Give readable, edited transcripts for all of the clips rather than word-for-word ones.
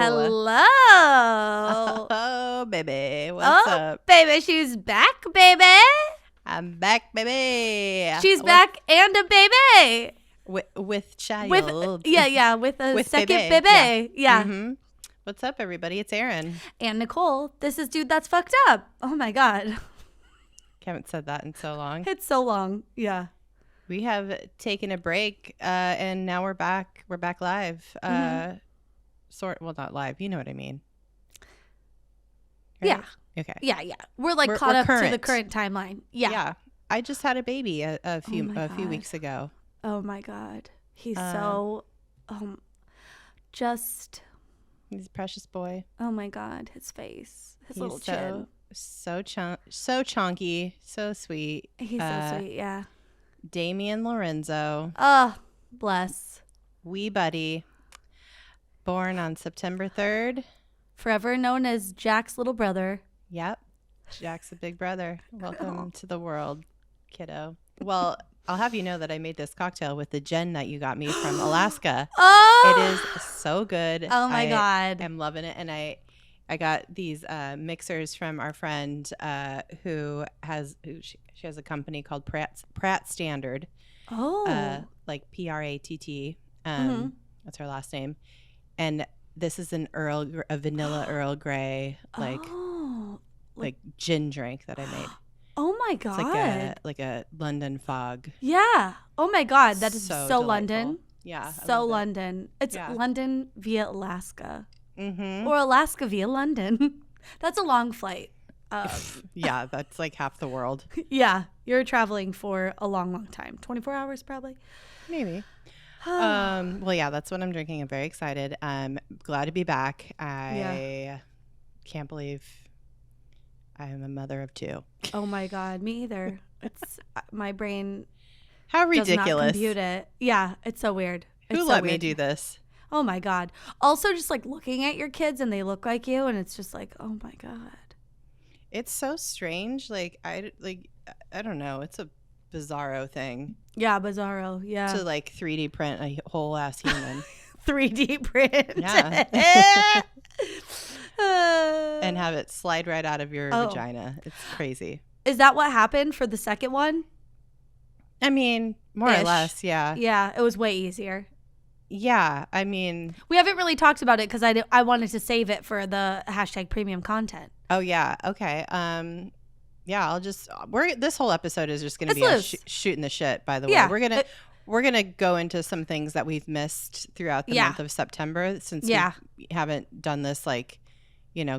Hello. Oh, baby. What's up? Baby, she's back, baby. I'm back, baby. She's back and a baby. With child. With a second baby. baby. Yeah. Mm-hmm. What's up, everybody? It's Erin. And Nicole. This is Dude That's Fucked Up. Oh, my God. Haven't said that in so long. It's so long. Yeah. We have taken a break, and now we're back. We're back live. Well, not live. You know what I mean. Right? Yeah. Okay. Yeah. We're caught up current. to the current timeline. Yeah. Yeah. I just had a baby a few God. weeks ago. Oh, my God. He's He's a precious boy. oh, my God. His face. His He's little chin. so chunky, so sweet. He's so sweet. Yeah. Damien Lorenzo, Oh, bless. wee buddy, born on September 3rd. Forever known as Jack's little brother. Yep. Jack's a big brother. Welcome to the world, kiddo. Well, I'll have you know that I made this cocktail with the gin that you got me from Alaska. Oh! It is so good. Oh, my God. I'm loving it. And I got these mixers from our friend she has a company called Pratt Standard. Oh. Like Pratt. Mm-hmm. That's her last name. And this is a vanilla Earl Grey, like gin drink that I made. Oh my God. It's like a London fog. Yeah. Oh my God. That is so delightful. London. Yeah. So London. It's London via Alaska. Mm-hmm. Or Alaska via London. That's a long flight. Yeah, that's like half the world. Yeah. You're traveling for a long, long time. 24 hours probably. Maybe. Well, yeah, that's what I'm drinking. I'm very excited. I'm glad to be back. I can't believe I am a mother of two. Oh my God, me either. It's my brain. How does ridiculous. not compute it. Yeah, it's so weird. Who let me do this? Oh my God. Also, just like looking at your kids and they look like you, and it's just like, oh my God. It's so strange. I don't know. It's a bizarro thing. Yeah, bizarro. Yeah. To like 3D print a whole ass human. 3D print. Yeah. And have it slide right out of your vagina. It's crazy. Is that what happened for the second one? I mean, more or less, yeah. Yeah, it was way easier. Yeah, I mean, we haven't really talked about it because I wanted to save it for the #premium content. Oh yeah, okay. Yeah, this whole episode is just gonna be us shooting the shit. By the way, we're gonna go into some things that we've missed throughout the month of September since we haven't done this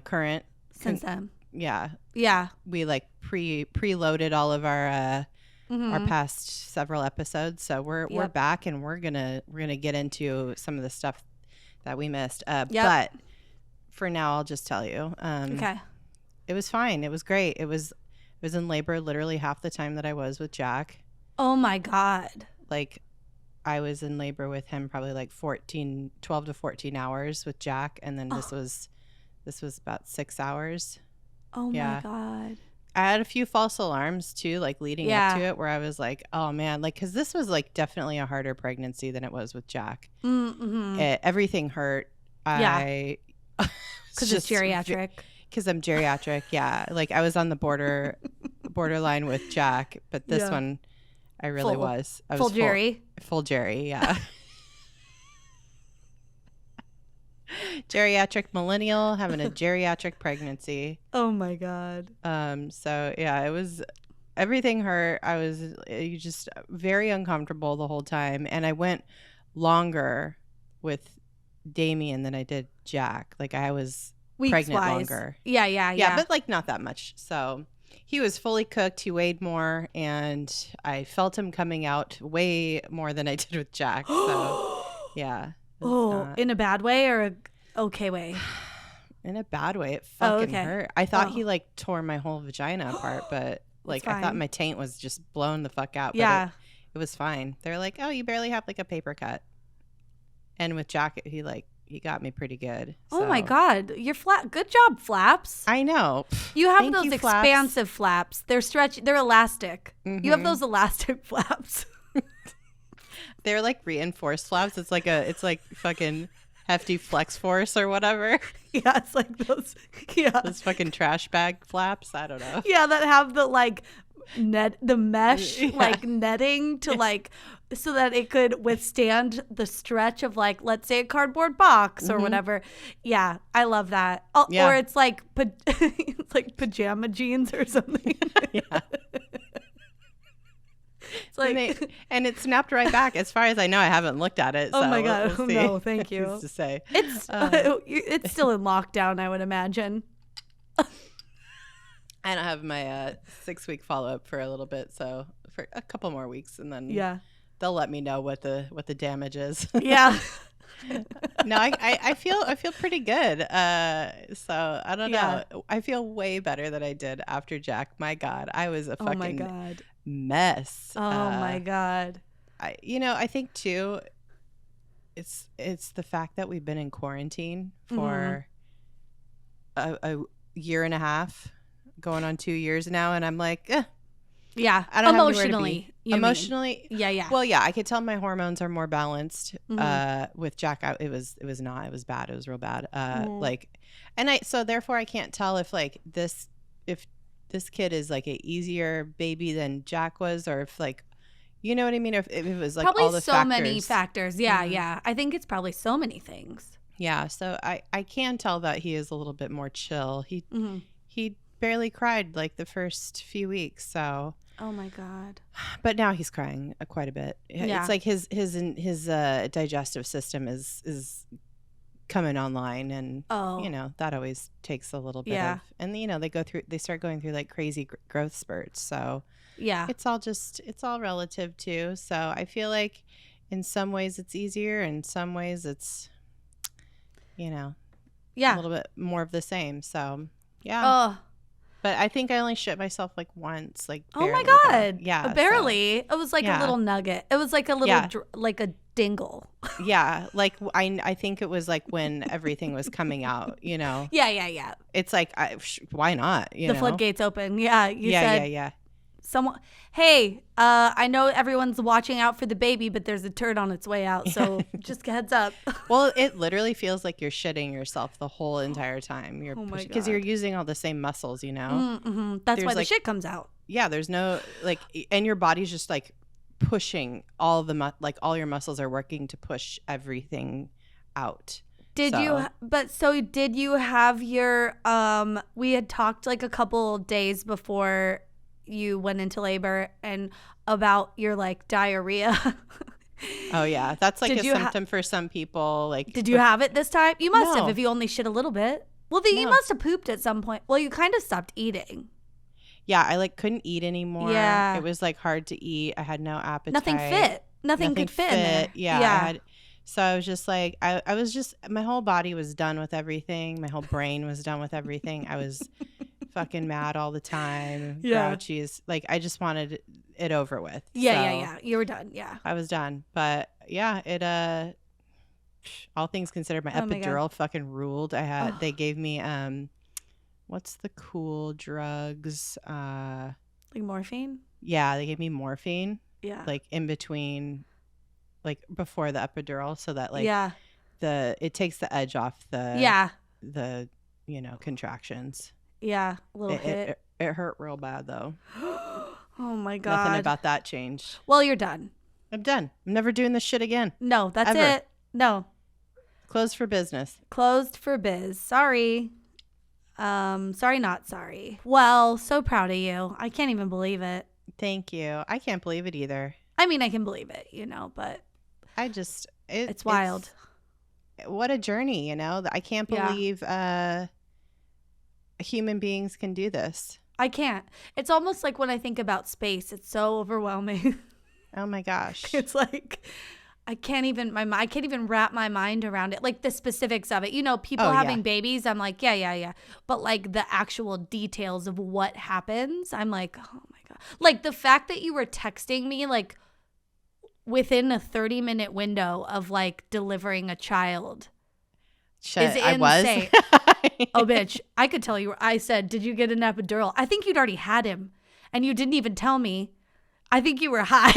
current since then. Yeah. We like preloaded all of our past several episodes, so we're back and we're gonna get into some of the stuff that we missed. But for now, I'll just tell you. Okay. It was fine. It was great. I was in labor literally half the time that I was with Jack. Oh my God. Like I was in labor with him probably like 12 to 14 hours with Jack, and then this was about 6 hours. Oh my God. I had a few false alarms too, like leading up to it, where I was like, "Oh man," like because this was like definitely a harder pregnancy than it was with Jack. Mm-hmm. Everything hurt. Because it's geriatric. Because I'm geriatric, yeah. Like I was on the borderline with Jack, but this one, I really was. I was full Jerry, yeah. Geriatric millennial having a geriatric pregnancy. Oh my God. So yeah, everything hurt. I was just very uncomfortable the whole time, and I went longer with Damien than I did Jack. Like I was pregnant longer. Yeah, but like not that much. So he was fully cooked. He weighed more, and I felt him coming out way more than I did with Jack. So yeah. In a bad way or a okay way? In a bad way. It fucking hurt. I thought he like tore my whole vagina apart, but like I thought my taint was just blown the fuck out. Yeah. But it was fine. They're like, "Oh, you barely have like a paper cut." And with Jack, he got me pretty good. So. Oh my God. You're good job, flaps. I know. You have those expansive flaps. They're they're elastic. Mm-hmm. You have those elastic flaps. They're like reinforced flaps. It's like fucking hefty flex force or whatever. Yeah, it's like those. Yeah, those fucking trash bag flaps. I don't know. Yeah, that have the like the mesh like netting to like so that it could withstand the stretch of like, let's say, a cardboard box or whatever. Yeah, I love that. Oh, yeah. Or it's like it's like pajama jeans or something. Yeah. It's like, and it snapped right back. As far as I know, I haven't looked at it. Oh so my god! We'll no, thank you. Who's to say? It's still in lockdown, I would imagine. I don't have my 6-week follow-up for a little bit, so for a couple more weeks, and then they'll let me know what the damage is. Yeah. No, I feel pretty good. So I don't know. I feel way better than I did after Jack. My God, I was a fucking mess. Oh my God. I think too, it's the fact that we've been in quarantine for a year and a half, going on 2 years now, and I'm like, yeah, I don't emotionally. Emotionally, yeah. Well, yeah, I could tell my hormones are more balanced. With Jack, it was not. It was bad. It was real bad. So therefore I can't tell if this kid is like a easier baby than Jack was, or if like, you know what I mean? If it was like probably all the so factors. Many factors. Yeah, yeah. I think it's probably so many things. Yeah. So I can tell that he is a little bit more chill. He barely cried like the first few weeks. So. Oh my God. But now he's crying quite a bit. Yeah. It's like his digestive system is coming online, and that always takes a little bit of, and they start going through like crazy growth spurts. So yeah, it's all relative too. So I feel like in some ways it's easier, in some ways it's a little bit more of the same. So yeah. But I think I only shit myself like once, like barely. Oh my God. Yeah. Barely. So. It was like a little nugget. It was like a little, like a dingle. Yeah. Like I think it was like when everything was coming out, Yeah. It's like, why not? The floodgates open. Yeah. You said. Yeah. Someone, hey, I know everyone's watching out for the baby, but there's a turd on its way out. So just heads up. Well, it literally feels like you're shitting yourself the whole entire time. Because you're using all the same muscles, Mm-hmm. That's why the shit comes out. Yeah, there's no and your body's just like pushing all all your muscles are working to push everything out. Did you have your we had talked like a couple days before you went into labor and about your like diarrhea. Oh yeah, that's like a symptom for some people. Like, did you have it this time? You must have if you only shit a little bit. Well, you must have pooped at some point. Well, you kind of stopped eating. Yeah, I like couldn't eat anymore. Yeah, it was like hard to eat. I had no appetite. Nothing could fit in there. Yeah. So I was just like, I was just, my whole body was done with everything. My whole brain was done with everything. I was fucking mad all the time. Grouchy. Like, I just wanted it over with. Yeah. You were done. Yeah. I was done. But yeah, it, all things considered, my epidural fucking ruled. They gave me, what's the cool drugs? Like morphine? Yeah, they gave me morphine. Yeah. Like in between, like before the epidural, so that like it takes the edge off the contractions. Yeah, a little hit. It hurt real bad though. Oh my God. Nothing about that changed. Well, you're done. I'm done. I'm never doing this shit again. No, that's it. No. Closed for business. Closed for biz. Sorry. Sorry, not sorry. Well, so proud of you. I can't even believe it. Thank you. I can't believe it either. I mean, I can believe it, but I just it's wild. What a journey, I can't believe human beings can do this. I can't. It's almost like when I think about space, it's so overwhelming. Oh my gosh. It's like I can't even wrap my mind around it. Like the specifics of it. People having babies, I'm like, yeah. But like the actual details of what happens, I'm like, oh my God. Like the fact that you were texting me like within a 30-minute window of like delivering a child is insane. I was. Oh, bitch. I could tell you. I said, did you get an epidural? I think you'd already had him and you didn't even tell me. I think you were high.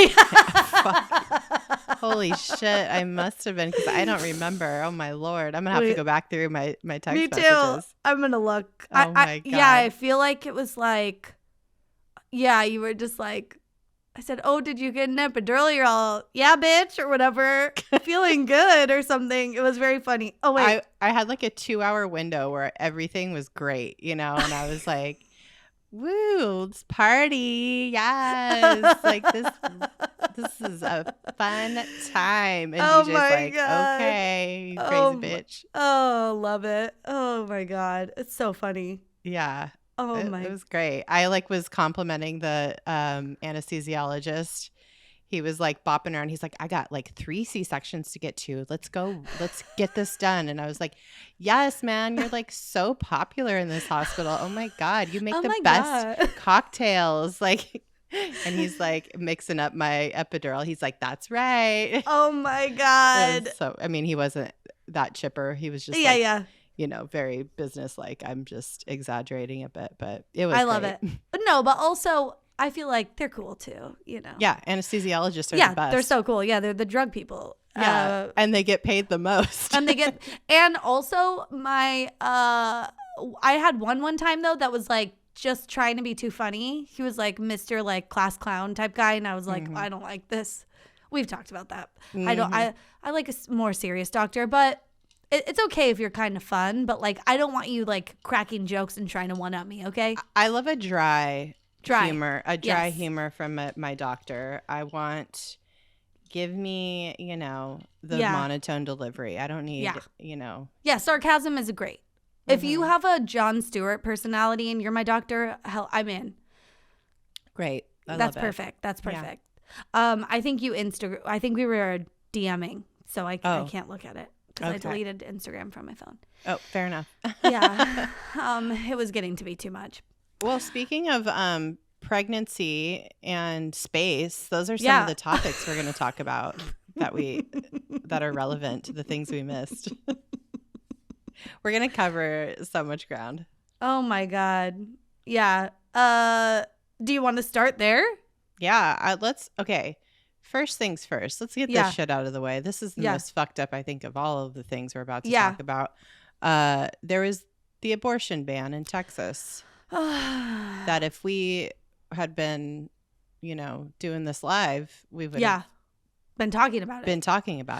Holy shit. I must have been, because I don't remember. Oh, my Lord. I'm going to have to go back through my text messages. Me too. I'm going to look. Oh, my God. Yeah, I feel like it was like, yeah, you were just like, I said, oh, did you get an epidural? You're all, yeah, bitch, or whatever. Feeling good or something. It was very funny. Oh, wait. I had like a 2-hour window where everything was great, and I was like, woo, it's party. Yes. Like this is a fun time. And DJ's like, God. Okay, you crazy bitch. Oh, love it. Oh my God. It's so funny. Yeah. Oh it was great. I was complimenting the anesthesiologist. He was like bopping around. He's like, I got like 3 C-sections to get to. Let's go. Let's get this done. And I was like, yes, man. You're like so popular in this hospital. Oh my God. You make the best cocktails. Like, and he's like mixing up my epidural. He's like, that's right. Oh my God. So, I mean, he wasn't that chipper. He was just very business-like. I'm just exaggerating a bit, but it was I love it. No, but also I feel like they're cool too, Yeah, anesthesiologists are the best. They're so cool. Yeah, they're the drug people. Yeah, and they get paid the most. And also my I had one time though that was like just trying to be too funny. He was like Mr. like class clown type guy, and I was like, I don't like this. We've talked about that. I like a more serious doctor, but it's okay if you're kind of fun, but like I don't want you like cracking jokes and trying to one up me, okay? I love a dry humor, humor from my doctor. I want, give me, the monotone delivery. I don't need, Yeah, sarcasm is great. If you have a Jon Stewart personality and you're my doctor, hell, I'm in. Great. That's perfect. That's perfect. Yeah. I think I think we were DMing, so I can't look at it because I deleted Instagram from my phone. Oh, fair enough. Yeah. It was getting to be too much. Well, speaking of pregnancy and space, those are some of the topics we're going to talk about that are relevant to the things we missed. We're going to cover so much ground. Oh my God. Yeah. Do you want to start there? Yeah. Okay. First things first. Let's get this shit out of the way. This is the most fucked up, I think, of all of the things we're about to talk about. There was the abortion ban in Texas. That if we had been, doing this live, we would have been talking about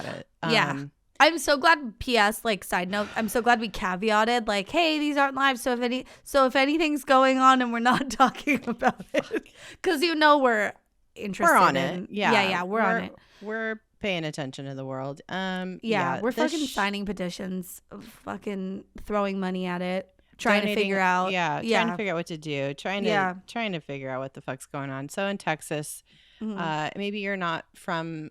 it. Yeah. I'm so glad. P.S. Like side note, I'm so glad we caveated like, hey, these aren't live. So if anything's going on and we're not talking about it, because we're interested. We're on it. Yeah. We're on it. We're paying attention to the world. We're fucking signing petitions, fucking throwing money at it. Trying to figure out trying to figure out what to do, trying to figure out what the fuck's going on. So in Texas, maybe you're not from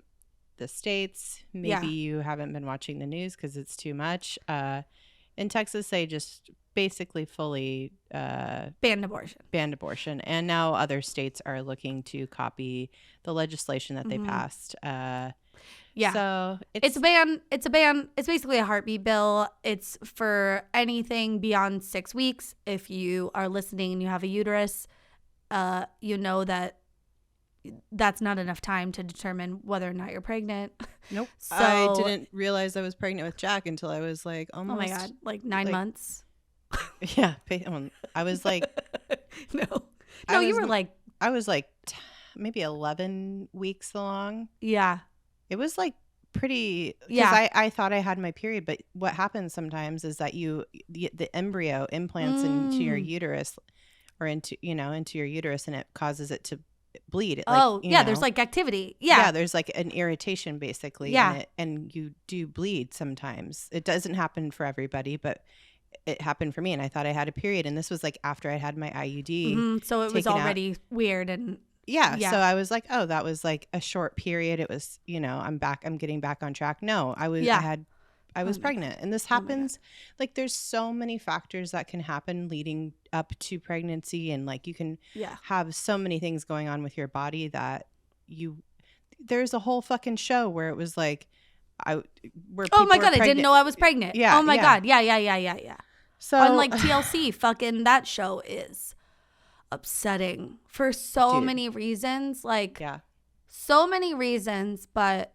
the States, maybe you haven't been watching the news because it's too much. In Texas, they just basically fully banned abortion, and now other states are looking to copy the legislation that they passed. So it's a ban. It's basically a heartbeat bill. It's for anything beyond 6 weeks. If you are listening and you have a uterus, you know that's not enough time to determine whether or not you're pregnant. Nope. So, I didn't realize I was pregnant with Jack until I was like almost. Oh my God, like 9 months. Yeah, I was like. No, you were like. I was like maybe 11 weeks along. Yeah. It was like pretty, because I thought I had my period, but what happens sometimes is that the embryo implants into your uterus or into your uterus, and it causes it to bleed. There's like activity. Yeah, there's like an irritation basically. Yeah, and you do bleed sometimes. It doesn't happen for everybody, but it happened for me, and I thought I had a period, and this was like after I had my IUD. So it was already weird and. Yeah. So I was like, oh, that was like a short period. It was, I'm getting back on track. No, I was pregnant. And this happens, like there's so many factors that can happen leading up to pregnancy. And like you can have so many things going on with your body that there's a whole fucking show where it was like, oh my God, I didn't know I was pregnant. Yeah. Oh my God. Yeah. So on like TLC, fucking that show is upsetting for so many reasons, so many reasons, but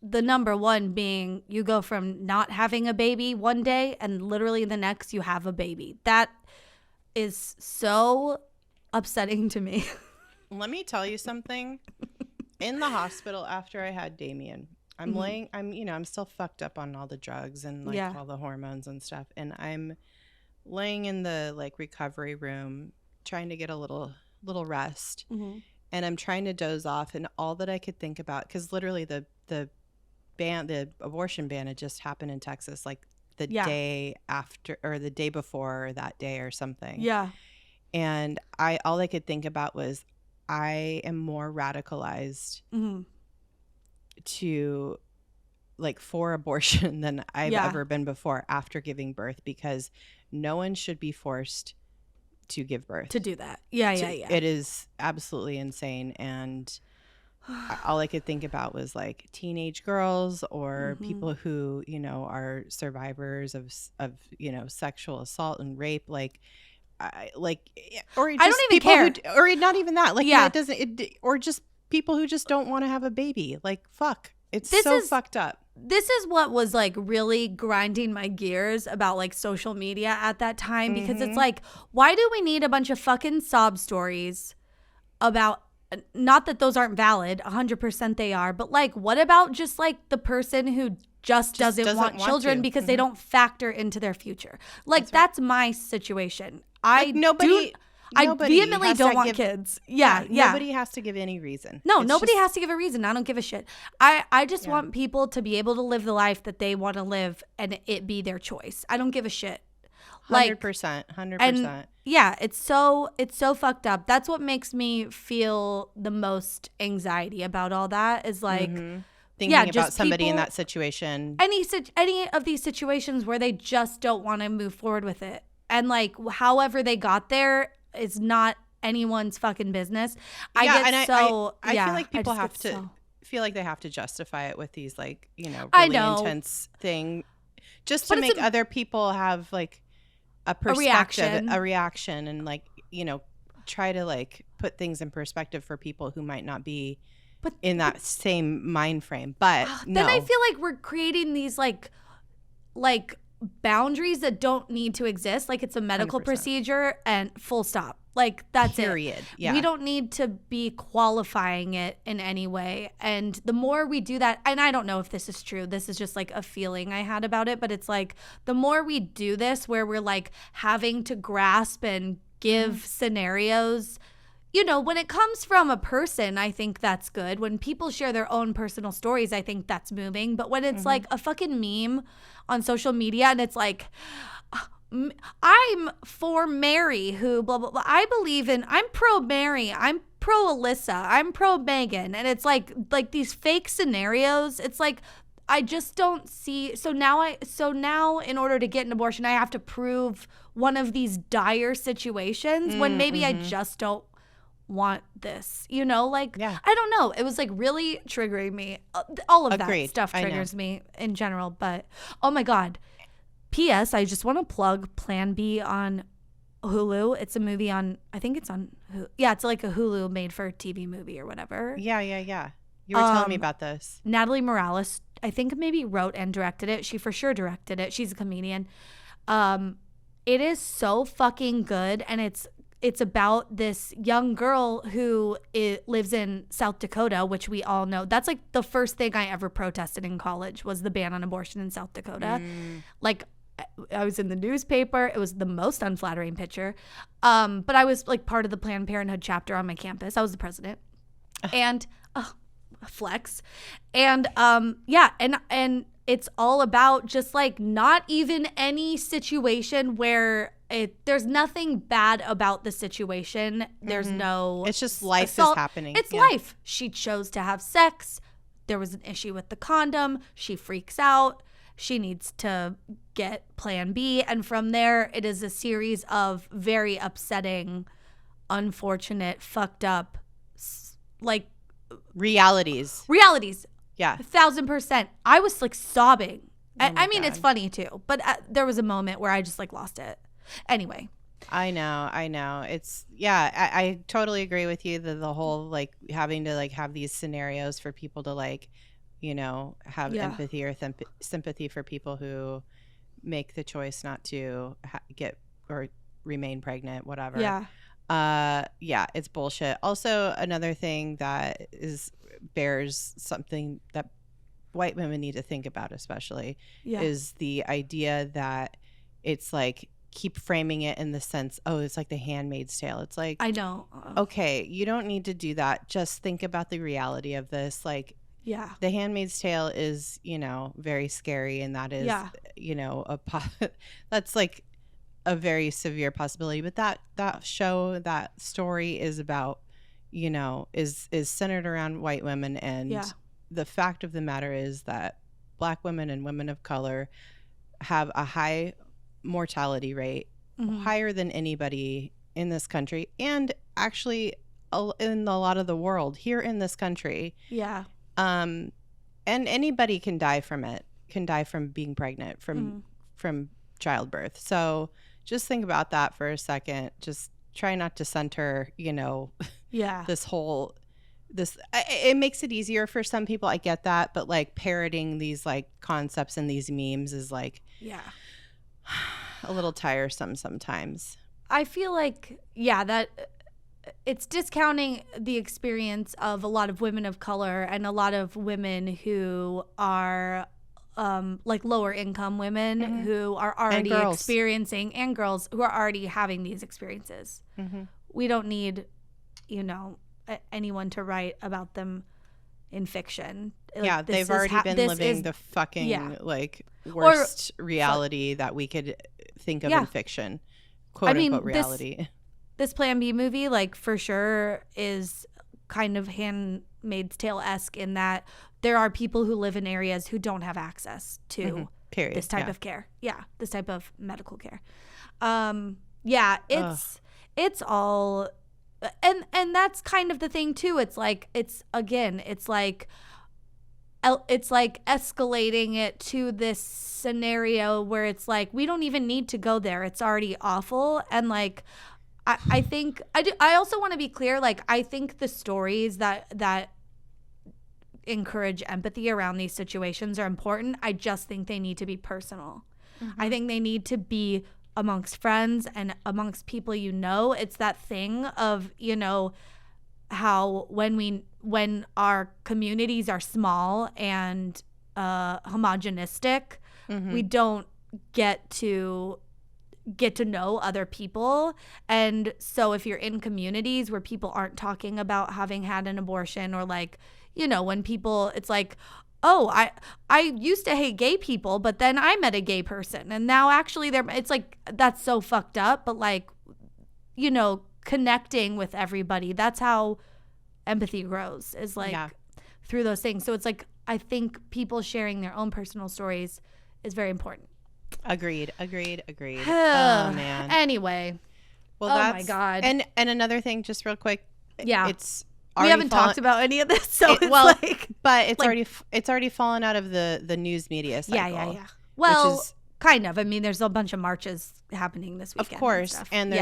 the number one being you go from not having a baby one day and literally the next you have a baby. That is so upsetting to me. Let me tell you something. In the hospital after I had Damien, I'm still fucked up on all the drugs and all the hormones and stuff. And I'm laying in the recovery room trying to get a little rest. Mm-hmm. And I'm trying to doze off. And all that I could think about, because literally the abortion ban had just happened in Texas, the day after or the day before that day or something. Yeah. And all I could think about was I am more radicalized to for abortion than I've ever been before after giving birth, because no one should be forced to give birth. To do that. Yeah. It is absolutely insane. And all I could think about was teenage girls or people who, are survivors of sexual assault and rape. Or just I don't even care. Or not even that. It doesn't. Or just people who just don't want to have a baby. Fuck. It's so fucked up. This is what was really grinding my gears about social media at that time, because it's why do we need a bunch of fucking sob stories about, not that those aren't valid, 100% they are, but what about just the person who just doesn't want children because they don't factor into their future? That's my situation. I vehemently don't want kids. Yeah. Nobody has to give any reason. No, nobody has to give a reason. I don't give a shit. I just want people to be able to live the life that they want to live and it be their choice. I don't give a shit. 100%. And it's so fucked up. That's what makes me feel the most anxiety about all that is thinking about somebody people, in that situation. Any of these situations where they just don't want to move forward with it. And however they got there is not anyone's fucking business. I feel like people have to feel like they have to justify it with these really intense thing just to make other people have a perspective, a reaction and try to put things in perspective for people who might not be in that same mind frame. But then I feel like we're creating these boundaries that don't need to exist. It's a medical 100%. Procedure and full stop. That's period. It. Yeah. We don't need to be qualifying it in any way. And the more we do that, and I don't know if this is true, this is just a feeling I had about it, but it's the more we do this where we're having to grasp and give scenarios, when it comes from a person, I think that's good. When people share their own personal stories, I think that's moving. But when it's a fucking meme on social media and it's I'm for Mary who blah, blah, blah. I'm pro Mary. I'm pro Alyssa. I'm pro Megan. And it's these fake scenarios. It's I just don't see. So now in order to get an abortion, I have to prove one of these dire situations when maybe I just don't want this, I don't know. It was really triggering me. All of that stuff triggers me in general. But oh my God. P.S. I just want to plug Plan B on Hulu. It's a movie on, I think it's on, yeah, it's a Hulu made for TV movie or whatever. Yeah. You were telling me about this. Natalie Morales, I think maybe wrote and directed it. She for sure directed it. She's a comedian. It is so fucking good. And it's about this young girl who lives in South Dakota, which we all know. That's the first thing I ever protested in college was the ban on abortion in South Dakota. I was in the newspaper. It was the most unflattering picture. But I was part of the Planned Parenthood chapter on my campus. I was the president. And flex. And and it's all about just not even any situation where there's nothing bad about the situation. There's no it's just life assault. Is happening. It's life. She chose to have sex. There was an issue with the condom. She freaks out. She needs to get Plan B. And from there, it is a series of very upsetting, unfortunate, fucked up, realities. Yeah. 1,000%. I was sobbing. I mean, it's funny too, but there was a moment where I just lost it. Anyway. I know. It's, I totally agree with you that the whole having to have these scenarios for people to have empathy or sympathy for people who make the choice not to get or remain pregnant, whatever. It's bullshit. Also, another thing that bears something that white women need to think about, especially, is the idea that it's like, keep framing it in the sense, it's like The Handmaid's Tale. It's like, I know. Okay, you don't need to do that. Just think about the reality of this. Like, The Handmaid's Tale is, very scary, and that is, that's like a very severe possibility. But that show, that story is about, is centered around white women, and the fact of the matter is that Black women and women of color have a high mortality rate, higher than anybody in this country, and actually in a lot of the world, here in this country. And anybody can die from it, can die from being pregnant, from childbirth. So just think about that for a second. Just try not to center, it makes it easier for some people. I get that. But like parroting these like concepts and these memes is like, a little tiresome sometimes. I feel like, that it's discounting the experience of a lot of women of color and a lot of women who are like lower income women who are already experiencing, and girls who are already having these experiences. We don't need, anyone to write about them in fiction. Like, they've already been living the fucking like worst reality that we could think of in fiction, quote unquote reality. This Plan B movie, like, for sure is kind of Handmaid's Tale-esque in that there are people who live in areas who don't have access to this type of care. This type of medical care. It's all, and that's kind of the thing too. It's like, it's like escalating it to this scenario where it's like, we don't even need to go there. It's already awful. And like, I think I also want to be clear. Like, I think the stories that encourage empathy around these situations are important. I just think they need to be personal. I think they need to be amongst friends and amongst people. It's that thing of, how when our communities are small and homogenistic, we don't get to know other people. And so if you're in communities where people aren't talking about having had an abortion, or like, when people, it's like, I used to hate gay people, but then I met a gay person and now actually it's like, that's so fucked up. But like, connecting with everybody, that's how empathy grows, is like through those things. So it's like, I think people sharing their own personal stories is very important. Agreed. Oh man. Anyway. Well, my God. And another thing, just real quick. We haven't talked about any of this, so it's already fallen out of the news media cycle. Yeah. Well, kind of. I mean, there's a bunch of marches happening this weekend. Of course, and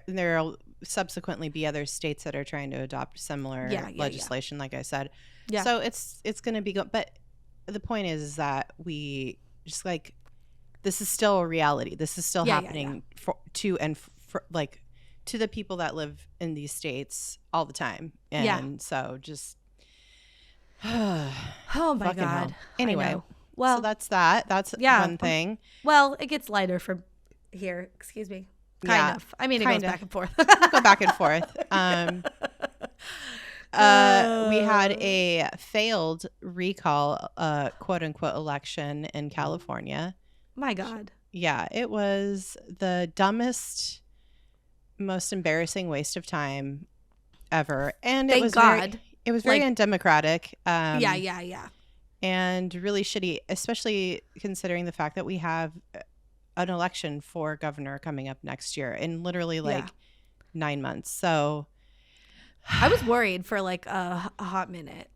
there'll subsequently be other states that are trying to adopt similar legislation, like I said. Yeah. So it's going to be good. But the point is that we just like, this is still a reality. This is still happening to the people that live in these states all the time. And so just oh my God. Hell. Anyway, well, so that's that. That's one thing. Well, it gets lighter from here. Excuse me. Kind of. I mean, it goes back and forth. Go back and forth. We had a failed recall, quote unquote, election in California. My God. Yeah, it was the dumbest, most embarrassing waste of time ever. And it was very undemocratic. Yeah. And really shitty, especially considering the fact that we have an election for governor coming up next year in literally 9 months. So I was worried for like a hot minute.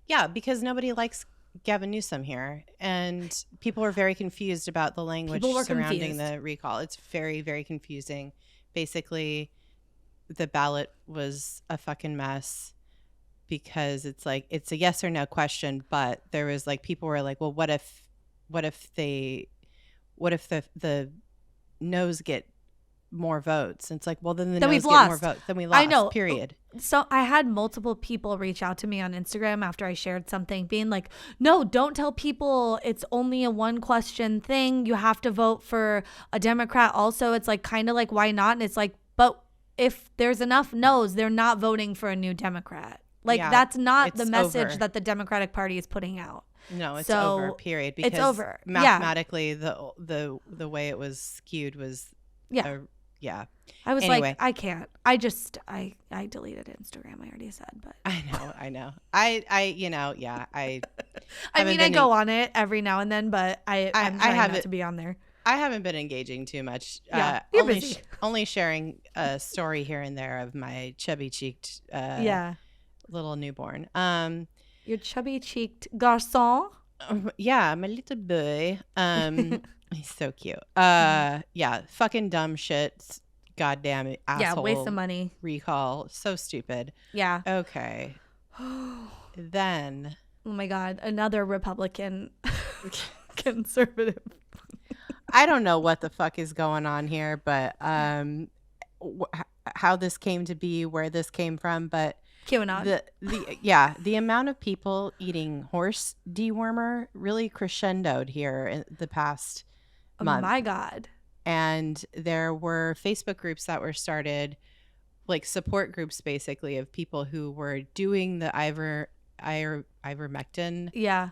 Yeah, because nobody likes Gavin Newsom here, and people were very confused about the language surrounding the recall. It's very, very confusing. Basically, the ballot was a fucking mess. because it's like it's a yes or no question, but there was like people were like, well, what if the no's get more votes? And it's like, well, then the no's get more votes. Then we lost. I know. Period. So I had multiple people reach out to me on Instagram after I shared something, being like, no, don't tell people it's only a one question thing. You have to vote for a Democrat. Also, it's like kind of like, why not? And it's like, but if there's enough no's, they're not voting for a new Democrat. Like that's not the message that the Democratic Party is putting out. No, it's over. Period. Because it's over. Mathematically, the way it was skewed was yeah. I was like, I can't. I deleted Instagram. I already said, but I know. I mean, I go on it every now and then, but I'm trying not to be on there. I haven't been engaging too much. You're busy. Only sharing a story here and there of my chubby-cheeked little newborn. Your chubby-cheeked garçon? Yeah, my little boy. He's so cute. Fucking dumb shit. Goddamn asshole. Yeah, waste of money. Recall. So stupid. Yeah. Okay. Then. Oh my God. Another Republican conservative. I don't know what the fuck is going on here, but how this came to be, where this came from, but QAnon. The amount of people eating horse dewormer really crescendoed here in the past month. Oh my God. And there were Facebook groups that were started, like support groups basically, of people who were doing the ivermectin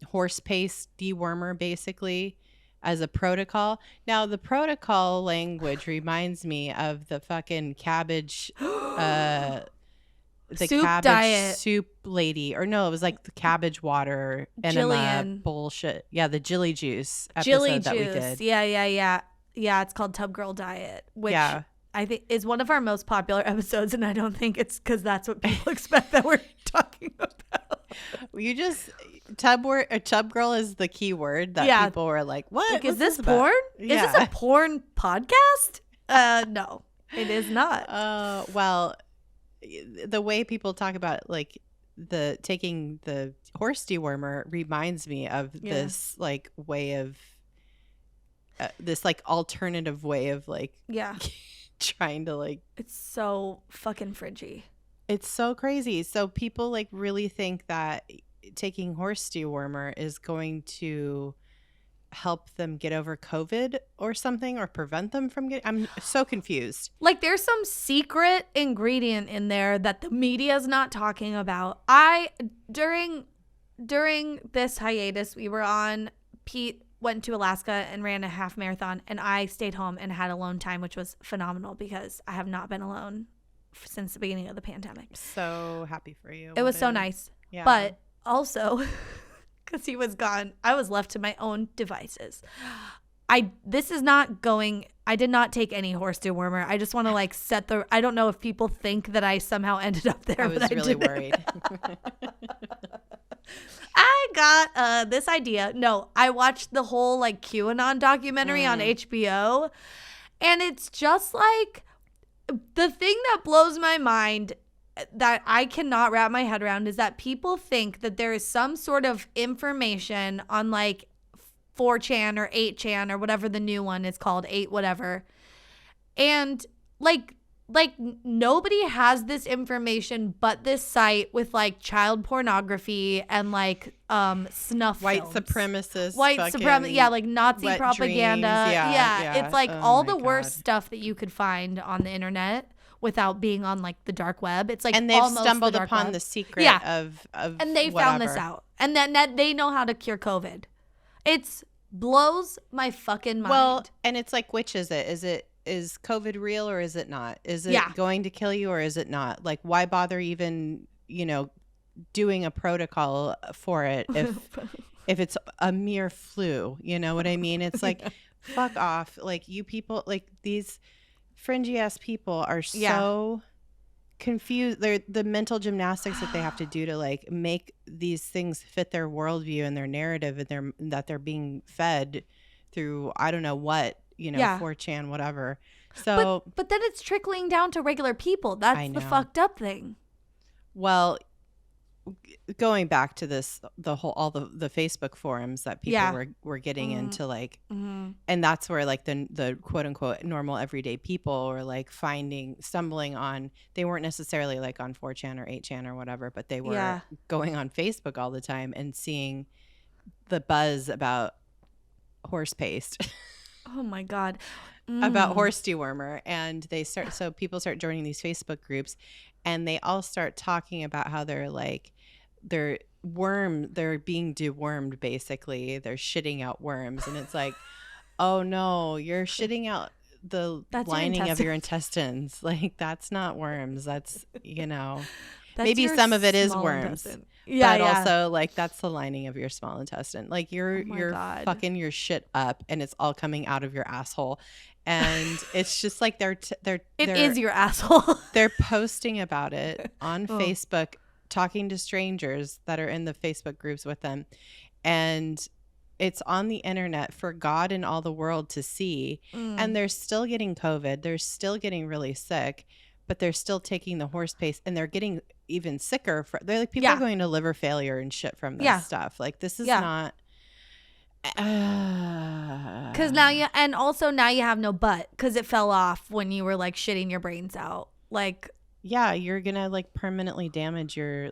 horse paste dewormer basically as a protocol. Now the protocol language reminds me of the fucking cabbage the soup cabbage diet. Soup lady, or no, it was like the cabbage water enema bullshit. Yeah, the Jilly Juice episode that we did. Yeah, it's called Tub Girl Diet, which I think is one of our most popular episodes, and I don't think it's because that's what people expect that we're talking about. You just tub girl is the key word that people were like, what? Like, is this porn? Yeah. Is this a porn podcast? No, it is not. Well, the way people talk about like taking the horse dewormer reminds me of this like way of this like alternative way of like trying to like, it's so fucking fringy. It's so crazy. So people like really think that taking horse dewormer is going to help them get over COVID or something, or prevent them from getting. I'm so confused. Like there's some secret ingredient in there that the media is not talking about. During this hiatus we were on, Pete went to Alaska and ran a half marathon, and I stayed home and had alone time, which was phenomenal because I have not been alone since the beginning of the pandemic. So happy for you. It was so nice. Yeah. But also because he was gone, I was left to my own devices. I did not take any horse dewormer. I just want to like I don't know if people think that I somehow ended up there. I was really worried. I got this idea. No, I watched the whole like QAnon documentary on HBO, and it's just like the thing that blows my mind that I cannot wrap my head around is that people think that there is some sort of information on like 4chan or 8chan or whatever the new one is called, 8 whatever. And like nobody has this information but this site with like child pornography and like snuff white films. Supremacists, like Nazi propaganda. Yeah, it's like all the worst stuff that you could find on the internet without being on like the dark web. It's like, and they've stumbled upon the secret of and they found this out, and then they know how to cure COVID. It's blows my fucking mind. Well, and it's like, which is it? Is COVID real or is it not? Is it going to kill you or is it not? Like, why bother even, doing a protocol for it if it's a mere flu? You know what I mean? It's like, fuck off. Like, you people, like these fringy ass people are so confused. They're the mental gymnastics that they have to do to like make these things fit their worldview and their narrative, and that they're being fed through I don't know what, 4chan, whatever. So but then it's trickling down to regular people. That's the fucked up thing. Well, going back to this, all the Facebook forums that people were getting into, like, and that's where like the quote unquote normal everyday people were like stumbling on, they weren't necessarily like on 4chan or 8chan or whatever, but they were going on Facebook all the time and seeing the buzz about horse paste. Oh my God. About horse dewormer. And so people start joining these Facebook groups, and they all start talking about how they're being dewormed, basically. They're shitting out worms. And it's like, oh no, you're shitting out that's lining of your intestines. Like, that's not worms. That's, maybe some of it is worms. But also, like, that's the lining of your small intestine. Like, you're fucking your shit up, and it's all coming out of your asshole. And it's just like it is your asshole. They're posting about it on Facebook, talking to strangers that are in the Facebook groups with them, and it's on the internet for God and all the world to see. And they're still getting COVID. They're still getting really sick, but they're still taking the horse paste, and they're getting even sicker. They're like, people are going to liver failure and shit from this stuff. Like, this is not. Because now you have no butt because it fell off when you were like shitting your brains out. Like, you're gonna like permanently damage your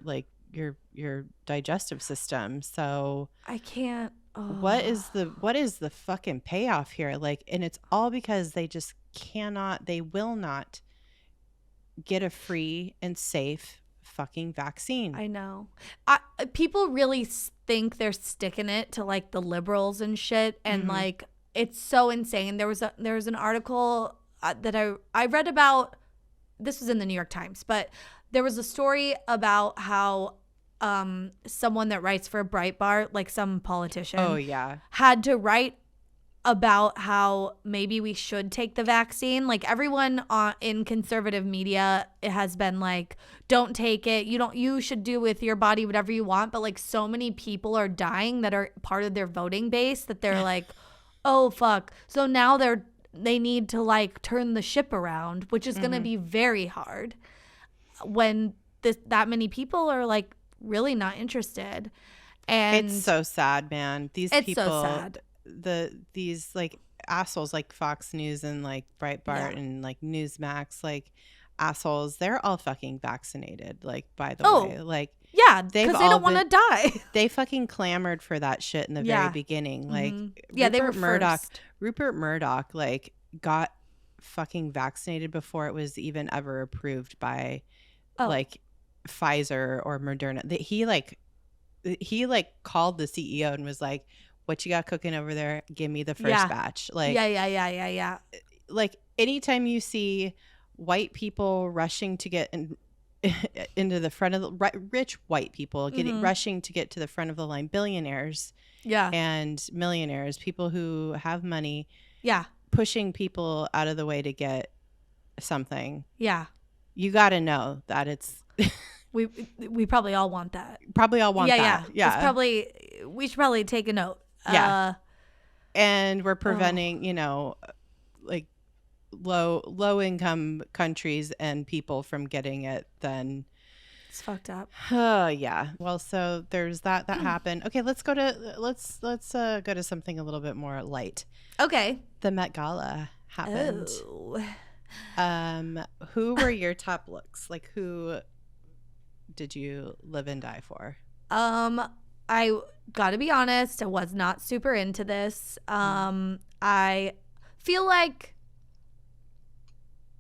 digestive system. So I can't. What is the fucking payoff here? Like, and it's all because they just they will not get a free and safe fucking vaccine. I know. People really think they're sticking it to like the liberals and shit, and like it's so insane. There was an article that I read about. This was in the New York Times, but there was a story about how someone that writes for Breitbart, like some politician, had to write about how maybe we should take the vaccine. Like, everyone in conservative media, it has been like, don't take it. You should do with your body whatever you want. But like, so many people are dying that are part of their voting base that they're like, oh fuck. So now they need to like turn the ship around, which is going to be very hard when that many people are like really not interested. And it's so sad, man. These people, so sad. These like assholes like Fox News and like Breitbart and like Newsmax, like assholes, they're all fucking vaccinated, like, by the way. Like, because they don't want to die. They fucking clamored for that shit in the very beginning. Like, they were first. Rupert Murdoch like got fucking vaccinated before it was even ever approved by like Pfizer or Moderna. He called the CEO and was like, what you got cooking over there? Give me the first batch. Like, yeah. Like, anytime you see white people rushing to get into the front of the rich white people rushing to get to the front of the line, billionaires, and millionaires, people who have money, pushing people out of the way to get something. You got to know that it's. We probably all want that. Probably all want that. Yeah. We should probably take a note. And we're preventing, like low income countries and people from getting it. Then it's fucked up. Yeah. Well, so there's that happened. Okay, let's go to something a little bit more light. Okay. The Met Gala happened. Who were your top looks? Like, who did you live and die for? I gotta be honest, I was not super into this. I feel like,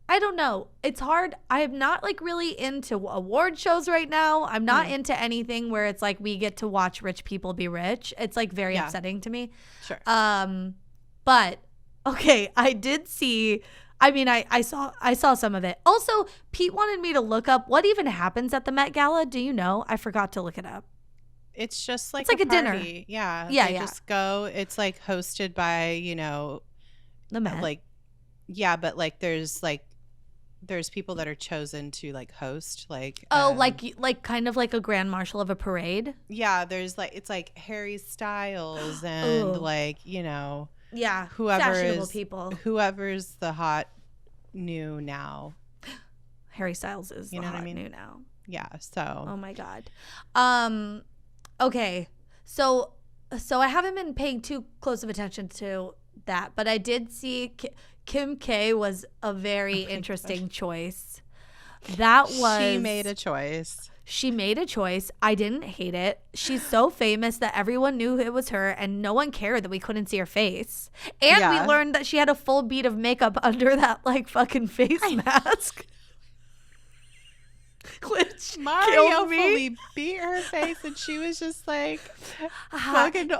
I don't know, it's hard. I am not like really into award shows right now. I'm not into anything where it's like we get to watch rich people be rich. It's like very upsetting to me. Sure. But okay, I did see, I mean, I saw some of it. Also, Pete wanted me to look up what even happens at the Met Gala. Do you know? I forgot to look it up. It's just like a dinner. Yeah. They just go. It's like hosted by, the Met. Like, but like there's people that are chosen to like host, like like kind of like a grand marshal of a parade. Yeah, there's like, it's like Harry Styles and like, fashionable people. Whoever's the hot new now. Harry Styles is the hot new now. Yeah. So. Oh my God. Okay. So I haven't been paying too close of attention to that, but I did see Kim K was a very interesting choice. That was. She made a choice. She made a choice. I didn't hate it. She's so famous that everyone knew it was her, and no one cared that we couldn't see her face. And we learned that she had a full bead of makeup under that like fucking face mask. Which Mario fully beat her face, and she was just like fucking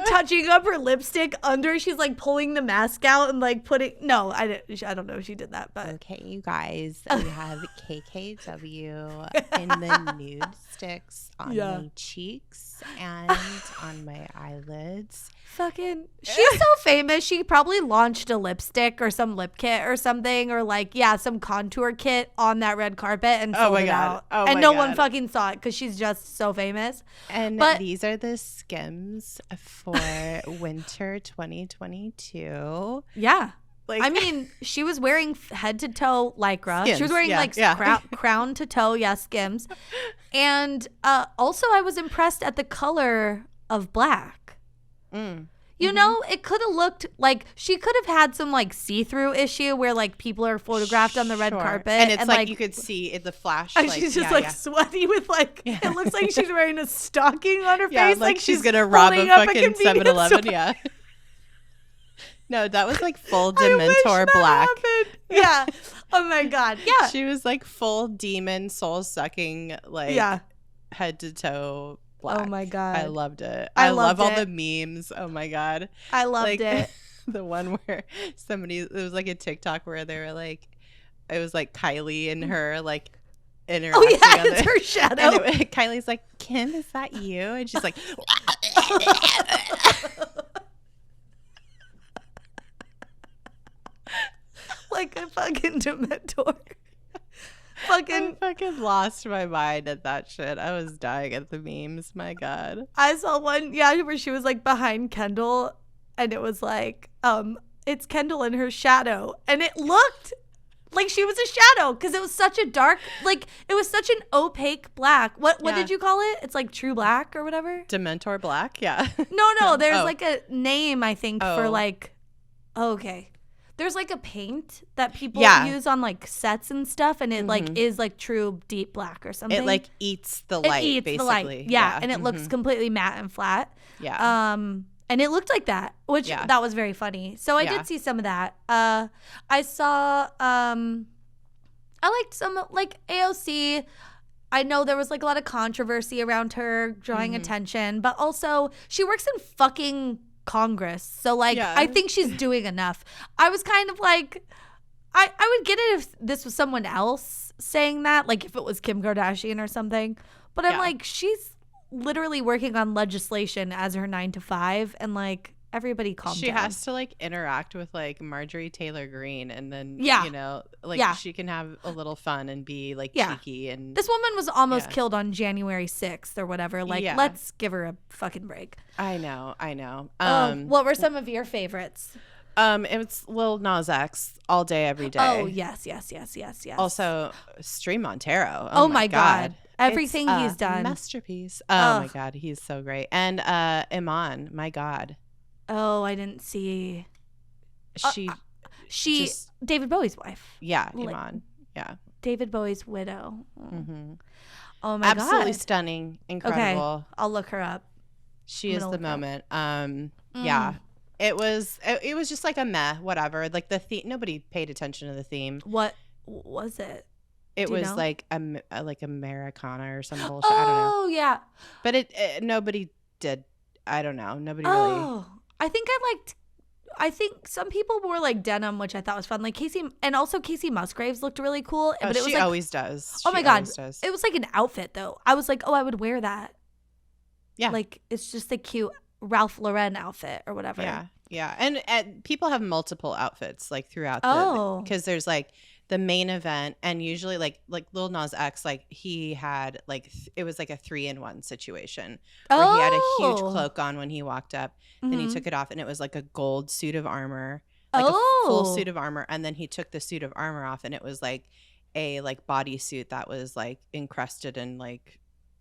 touching up her lipstick under. She's like pulling the mask out and like putting. No, I don't know if she did that, but okay, you guys, we have KKW in the nude sticks on my cheeks and on my eyelids. Fucking, she's so famous. She probably launched a lipstick or some lip kit or something, or like some contour kit on that red carpet and sold it out. And no one fucking saw it because she's just so famous. And these are the Skims for winter 2022. Yeah. I mean, she was wearing head to toe Lycra. Skims, she was wearing crown to toe, Skims. And also I was impressed at the color of black. You know, it could have looked like she could have had some like see-through issue where like people are photographed on the red carpet, and it's like you could see in the flash. And she's just sweaty with it looks like she's wearing a stocking on her face, like she's gonna rob a fucking 7-Eleven. Yeah. No, that was like full Dementor black. Yeah. Oh my God. Yeah. She was like full demon soul sucking head to toe. Black. Oh my God. I loved it. I love all the memes. Oh my God. I loved it. The one where it was like a TikTok where they were like, it was like Kylie and her like interacting. Oh yeah, it's her shadow. And Kylie's like, Kim, is that you? And she's like, like a fucking Dementor. I fucking lost my mind at that shit. I was dying at the memes. My God. I saw one, where she was like behind Kendall, and it was like, it's Kendall in her shadow, and it looked like she was a shadow because it was such a dark, like it was such an opaque black. What did you call it? It's like true black or whatever. Dementor black. Yeah. No. There's like a name I think for like. Okay. There's like a paint that people use on like sets and stuff, and it like is like true deep black or something. It like eats the light, basically. The light. Yeah, and it looks completely matte and flat. Yeah. And it looked like that, which that was very funny. So I did see some of that. I saw I liked some like AOC. I know there was like a lot of controversy around her drawing attention, but also she works in fucking Congress, so like I think she's doing enough. I was kind of like I would get it if this was someone else saying that, like if it was Kim Kardashian or something, but I'm like, she's literally working on legislation as her 9 to 5, and like everybody calm down. She has to like interact with like Marjorie Taylor Greene, and then you know, like she can have a little fun and be like cheeky. And this woman was almost killed on January 6th or whatever. Like let's give her a fucking break. I know. What were some of your favorites? It's Lil Nas X all day, every day. Oh yes. Also, Stream Montero. Oh my God. Everything he's done. Masterpiece. Oh my God, he's so great. And Iman, my God. Oh, I didn't see. She just, David Bowie's wife. Yeah, Iman. Yeah. David Bowie's widow. Mm-hmm. Oh my God. Absolutely stunning. Incredible. Okay, I'll look her up. She is the moment. Yeah. It was just like a meh, whatever. Like the theme, nobody paid attention to the theme. What was it? It was like Americana or some bullshit. I don't know. Oh yeah. But it nobody did. I don't know. Nobody really. I think some people wore like denim, which I thought was fun. Like Casey Musgraves looked really cool. Oh, but it was she like, always does. Oh my God. It was like an outfit though. I was like, oh, I would wear that. Yeah. Like it's just a cute Ralph Lauren outfit or whatever. Yeah. Yeah. And people have multiple outfits like throughout because there's like the main event, and usually like Lil Nas X, like he had like it was like a 3-in-1 situation where he had a huge cloak on when he walked up, then he took it off, and it was like a gold suit of armor, like a full suit of armor, and then he took the suit of armor off, and it was like a like bodysuit that was like encrusted in like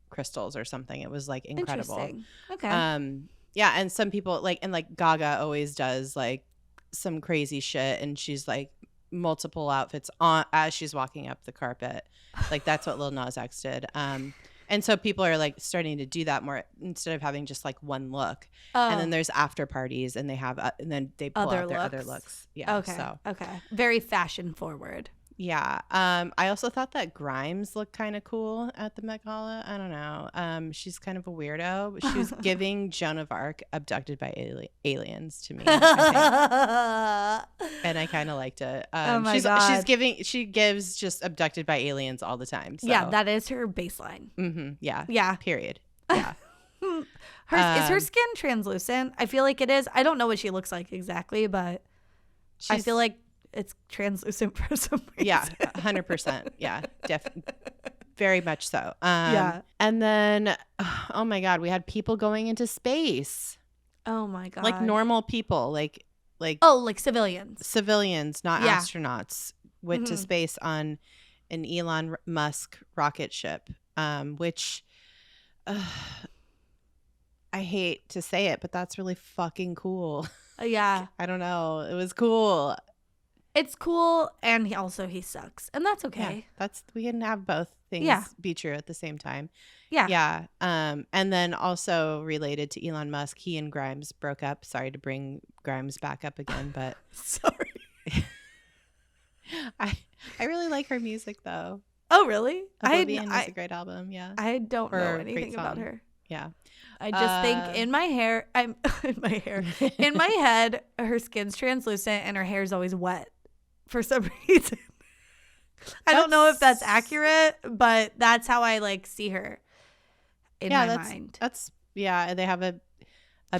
crystals or something. It was like incredible. Interesting. Okay. Yeah, and some people like, and like Gaga always does like some crazy shit, and she's like multiple outfits on as she's walking up the carpet. Like that's what Lil Nas X did. And so people are like starting to do that more instead of having just like one look. And then there's after parties, and they have and then they pull out their other looks. Yeah. Okay. So. Okay. Very fashion forward. Yeah. I also thought that Grimes looked kind of cool at the Met Gala. I don't know. She's kind of a weirdo. But she was giving Joan of Arc abducted by aliens to me. I think. And I kind of liked it. Oh my God. She gives just abducted by aliens all the time. So. Yeah, that is her baseline. Mm-hmm. Yeah. Yeah. Period. Yeah. Is her skin translucent? I feel like it is. I don't know what she looks like exactly, but I feel like it's translucent for some reason. Yeah, 100%. Yeah, very much so. Yeah. And then, oh my God, we had people going into space. Oh my God. Like normal people, like like civilians. Civilians, not astronauts, went to space on an Elon Musk rocket ship, which I hate to say it, but that's really fucking cool. Yeah. I don't know. It was cool. It's cool, and he sucks, and that's okay. Yeah, we can have both things be true at the same time. Yeah. Yeah. And then also related to Elon Musk, he and Grimes broke up. Sorry to bring Grimes back up again, but sorry. I really like her music though. Oh, really? Oblivion is a great album. Yeah. I don't know anything about her. Yeah. I just think in my head, her skin's translucent and her hair's always wet for some reason. I don't know if that's accurate, but that's how I like see her in my mind. They have a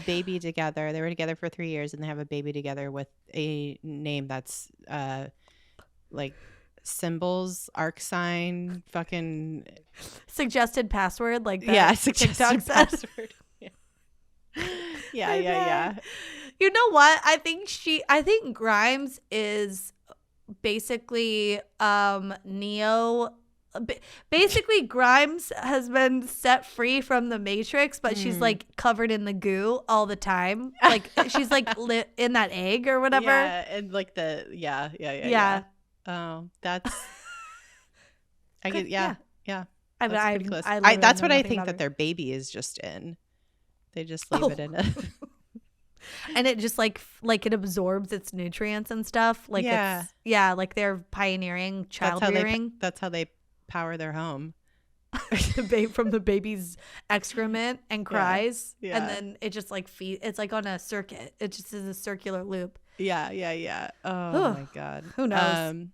baby together. They were together for 3 years, and they have a baby together with a name that's like symbols, arc sign, fucking suggested password, like that. Yeah, suggested password. Yeah. You know what? I think Grimes is basically Neo. Basically, Grimes has been set free from the Matrix, but she's like covered in the goo all the time. Like she's like in that egg or whatever. Yeah, and like yeah. Oh, that's. I get yeah. That's pretty close. That's what I think that their baby is just in. They just leave it in it. And it just like it absorbs its nutrients and stuff. Like like they're pioneering child rearing. That's how they power their home. From the baby's excrement and cries. Yeah. And then it just like it's like on a circuit. It just is a circular loop. Yeah. Oh my God. Who knows?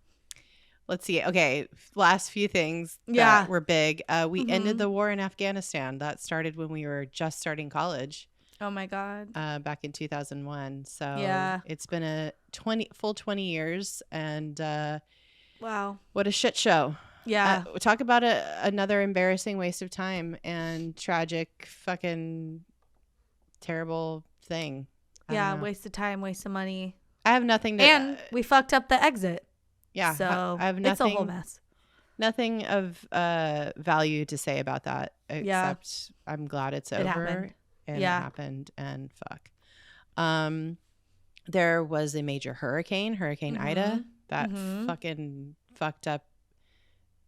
Let's see. Okay. Last few things that were big. We ended the war in Afghanistan. That started when we were just starting college. Oh my God. Back in 2001. So it's been a full 20 years, and wow, what a shit show. Yeah. Talk about another embarrassing waste of time and tragic fucking terrible thing. Yeah, waste of time, waste of money. I have nothing to... And we fucked up the exit. Yeah. So I have nothing, it's a whole mess. Nothing of value to say about that, except I'm glad it's over. Happened. And it happened, and fuck. There was a major Hurricane Ida, that fucking fucked up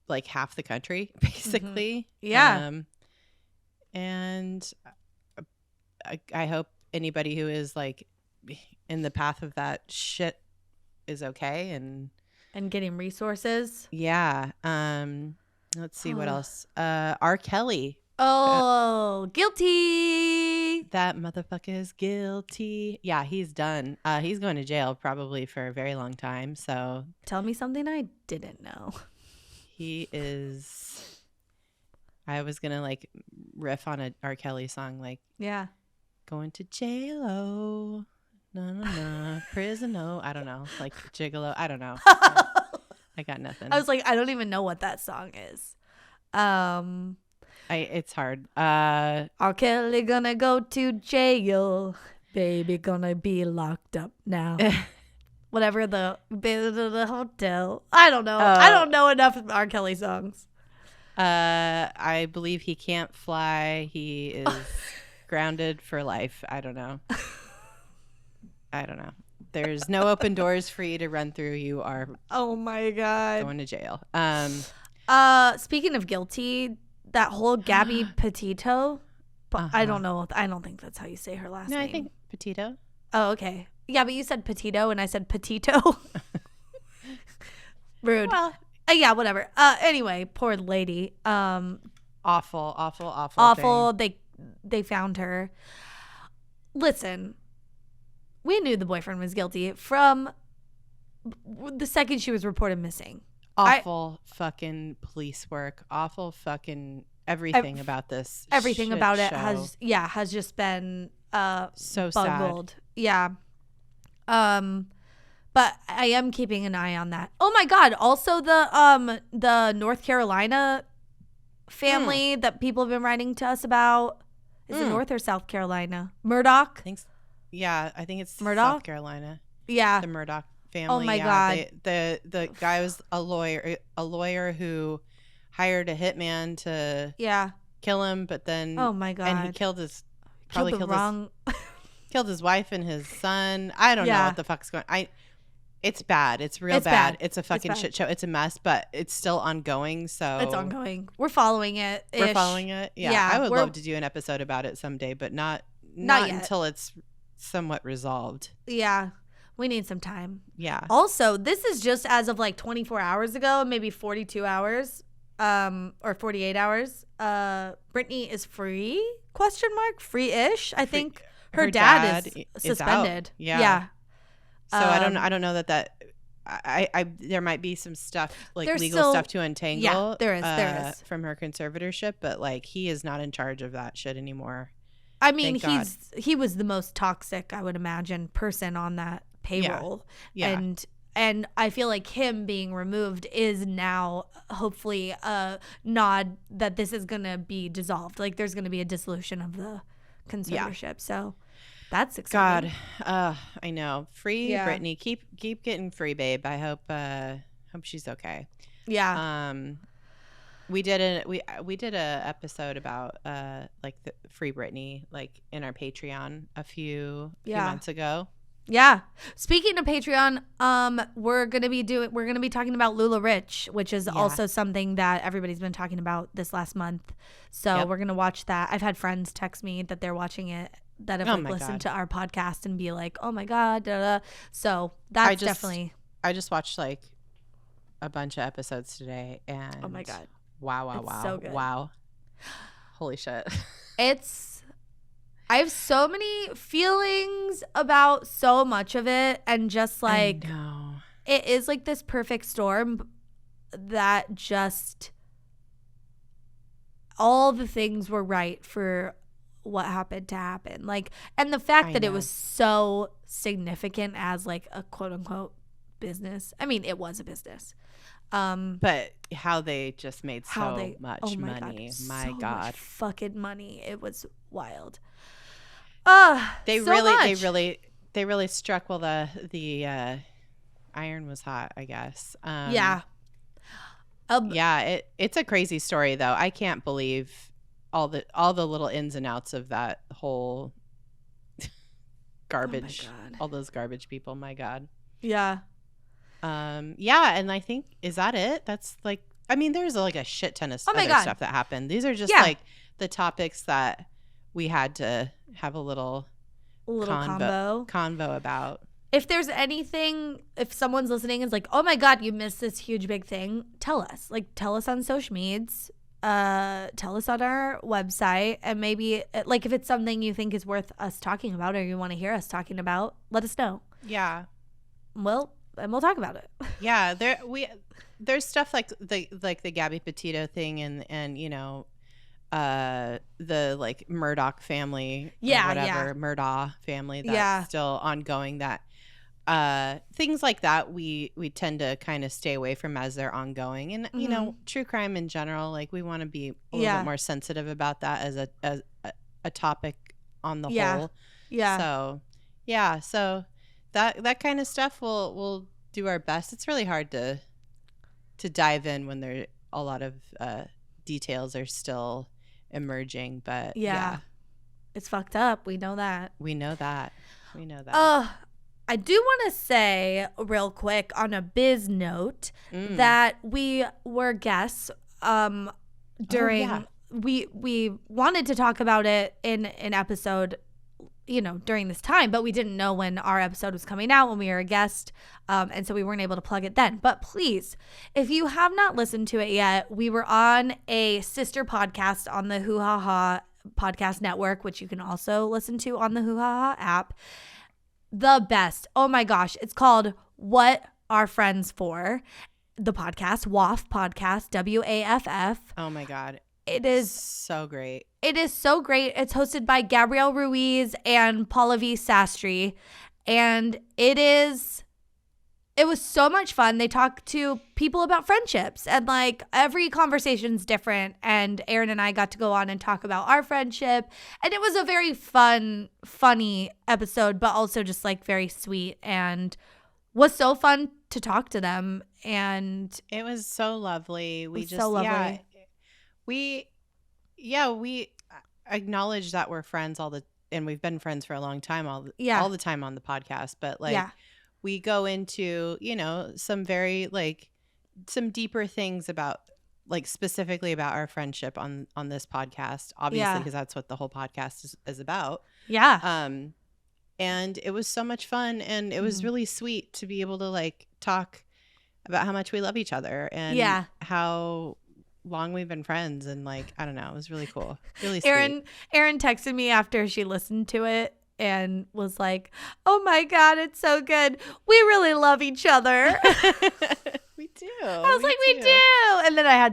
like half the country, basically. Yeah. And I hope anybody who is like in the path of that shit is okay and getting resources. Yeah. Let's see what else. R. Kelly. Oh, guilty. That motherfucker is guilty. Yeah, he's done. He's going to jail probably for a very long time. So tell me something I didn't know. He is. I was gonna like riff on a R. Kelly song, like going to jail-o, no, prison-o. I don't know, like gigolo. I don't know. I got nothing. I was like, I don't even know what that song is. It's hard. R. Kelly gonna go to jail. Baby gonna be locked up now. Whatever the hotel. I don't know. I don't know enough of R. Kelly songs. I believe he can't fly. He is grounded for life. I don't know. There's no open doors for you to run through. You are oh my God, going to jail. Speaking of guilty, that whole Gabby Petito, I don't know. I don't think that's how you say her last name. No, I think Petito. Oh, okay. Yeah, but you said Petito and I said Petito. Rude. Well, yeah, whatever. Anyway, poor lady. Awful. Thing. They found her. Listen, we knew the boyfriend was guilty from the second she was reported missing. Awful fucking police work. Awful fucking everything about this. Everything about it has just been so bungled. sad. Yeah. But I am keeping an eye on that. Oh my God. Also the North Carolina family that people have been writing to us about. Is it North or South Carolina? Murdoch? I think it's Murdoch? South Carolina. Yeah. The Murdoch family. Oh my God. The guy was a lawyer who hired a hitman to kill him, but then oh my God. And he killed his wife and his son. I don't know what the fuck's going on. It's bad. It's real bad. It's a fucking shit show. It's a mess, but it's still ongoing. So it's ongoing. We're following it. We're following it. Yeah. I would love to do an episode about it someday, but not yet. Until it's somewhat resolved. Yeah. We need some time. Yeah. Also, this is just as of like 24 hours ago, maybe 42 hours, or 48 hours. Brittany is free? ? Free-ish. I think her dad is suspended. Out. Yeah. So I don't know that I there might be some stuff like legal stuff to untangle. Yeah, there is from her conservatorship, but like he is not in charge of that shit anymore. I mean, he was the most toxic, I would imagine, person on that payroll. Yeah. And I feel like him being removed is now hopefully a nod that this is going to be dissolved. Like there's going to be a dissolution of the conservatorship. Yeah. So that's exciting. God, I know. Free Brittany. Keep getting free, babe. I hope she's okay. Yeah. We did a episode about like the free Britney like in our Patreon a few months ago. Yeah. Speaking of Patreon, we're gonna be talking about Lula Rich, which is also something that everybody's been talking about this last month. So we're gonna watch that. I've had friends text me that they're watching it that have listened to our podcast and be like, "Oh my God!" Da, da. So that's definitely. I just watched like a bunch of episodes today, and oh my God. Wow. So good. Wow. Holy shit. I have so many feelings about so much of it, and just like it is like this perfect storm that just all the things were right for what happened to happen. Like, and the fact that it was so significant as like a quote unquote business. I mean, it was a business. But how they just made so much money. My God. Much fucking money. It was wild. They really struck while the iron was hot, I guess. It's a crazy story though. I can't believe all the little ins and outs of that whole garbage. Oh my God. All those garbage people. My God. Yeah. And I think, is that it? That's like, I mean, there's like a shit ton of other stuff that happened. These are just like the topics that we had to have a little convo about. If there's anything, if someone's listening and is like, oh my God, you missed this huge big thing, tell us. Like, tell us on social medias. Tell us on our website, and maybe like if it's something you think is worth us talking about or you want to hear us talking about, let us know. Yeah. Well, and we'll talk about it. Yeah, there's stuff like the Gabby Petito thing and you know, the like Murdoch family, Murdaugh family that's still ongoing. That things like that we tend to kind of stay away from as they're ongoing, and you know, true crime in general, like we want to be a little bit more sensitive about that as a topic on the whole. Yeah. So that kind of stuff we'll do our best. It's really hard to dive in when there a lot of details are still emerging, but yeah. It's fucked up. We know that. I do want to say real quick on a biz note that we were guests during we wanted to talk about it in an episode, during this time, but we didn't know when our episode was coming out when we were a guest, and so we weren't able to plug it then. But please, if you have not listened to it yet, we were on a sister podcast on the whohaha podcast network, which you can also listen to on the whohaha app. The best. Oh my gosh. It's called What Are Friends For? The podcast, WAFF podcast, WAFF. Oh my God. It is so great. It is so great. It's hosted by Gabrielle Ruiz and Paula V. Sastry. And it was so much fun. They talk to people about friendships, and like every conversation's different. And Erin and I got to go on and talk about our friendship. And it was a very funny episode, but also just like very sweet, and was so fun to talk to them. And it was so lovely. We acknowledge that we're friends and we've been friends for a long time all the time on the podcast, but we go into, some very some deeper things about specifically about our friendship on this podcast, obviously, because that's what the whole podcast is about. Yeah. And it was so much fun, and it was really sweet to be able to talk about how much we love each other and how long we've been friends, and I don't know, it was really cool, really sweet. Erin texted me after she listened to it and was like, "Oh my God, it's so good. We really love each other." We do. I was we do. And then I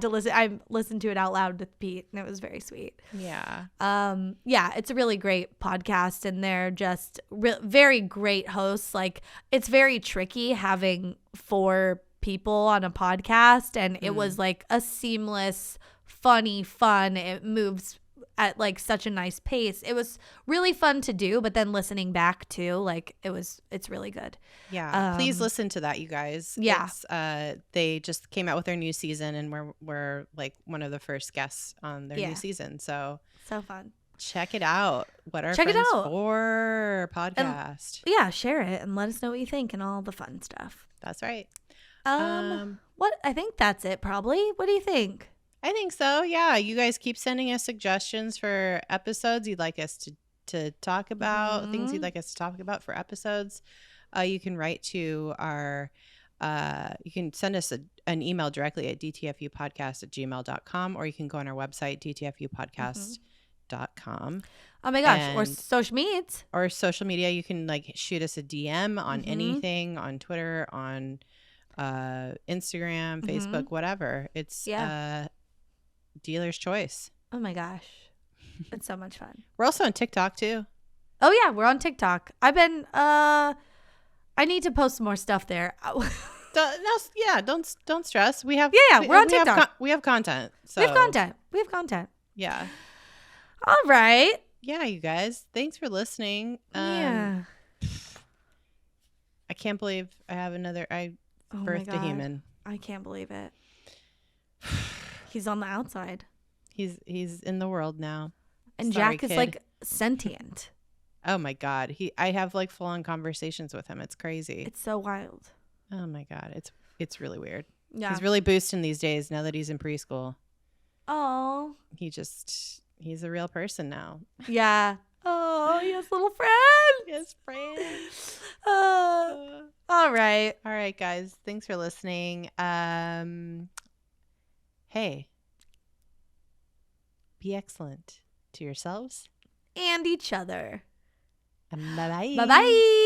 listened to it out loud with Pete, and it was very sweet. Yeah. It's a really great podcast, and they're just very great hosts. It's very tricky having 4 people on a podcast, and it was a seamless, funny fun. It moves at such a nice pace. It was really fun to do, but then listening back to it's really good. Yeah. Please listen to that, you guys. Yeah. They just came out with their new season, and we're one of the first guests on their new season. So fun. Check it out. What Are Friends For podcast. And, share it and let us know what you think and all the fun stuff. That's right. What? I think that's it probably. What do you think? I think so. Yeah. You guys keep sending us suggestions for episodes you'd like us to talk about, things you'd like us to talk about for episodes. You can write to you can send us an email directly at dtfupodcast@gmail.com, or you can go on our website, dtfupodcast.com. Oh my gosh. Or social media. You can shoot us a DM on anything, on Twitter, on Instagram, Facebook, whatever. It's dealer's choice. Oh my gosh, it's so much fun. We're also on TikTok too. Oh yeah, we're on TikTok. I've been I need to post more stuff there. Don't stress. We have we're on TikTok. We have content. So. We have content. Yeah. All right. Yeah, you guys. Thanks for listening. I can't believe I have another. I birthed a human. I can't believe it. He's on the outside. He's in the world now. And Sorry, Jack is kid. Sentient. Oh my God. I have full on conversations with him. It's crazy. It's so wild. Oh my God. It's really weird. Yeah. He's really boosting these days now that he's in preschool. Oh. He's a real person now. Yeah. Oh, he has little friends. He has friends. All right. All right, guys. Thanks for listening. Hey, be excellent to yourselves and each other. Bye-bye. Bye-bye.